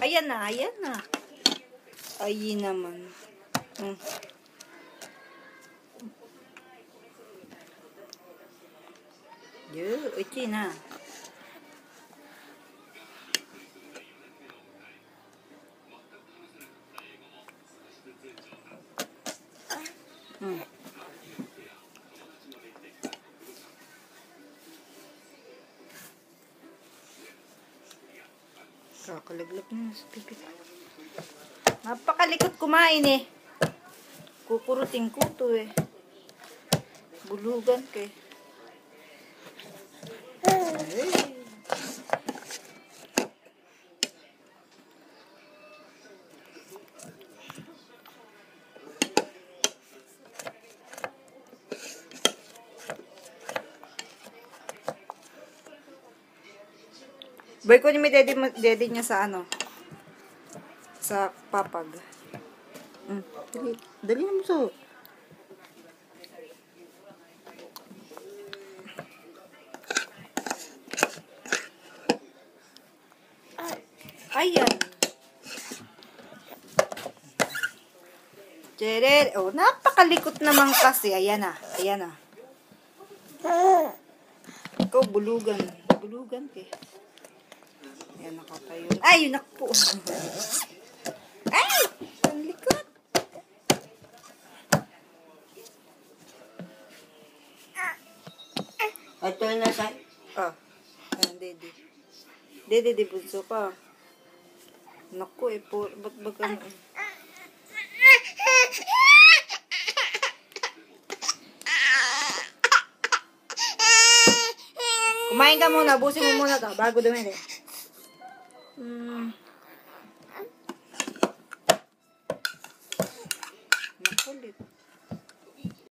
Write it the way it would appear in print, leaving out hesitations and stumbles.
Ayan na, ayan na. Ayin naman. Ito na. Kakalaglag na sa pipit. Napakalikot kumain eh. Kukuruting ko to eh. Bulugan kay. Boy ko ni daddy niya sa ano? Sa papag. Dali na mo so. Ayan. Jared, oh, napakalikot naman kasi. Ayan na, ayan na. Ikaw, bulugan. Bulugan eh. Ayan, nakatayo. Ay, nakpo. Ay! Ang likot. Ito na sa... Ah, ayan, dede. Dede, bunso pa. Naku, eh, ba't ano? Kumain ka muna, busin mo muna to, bago dumili.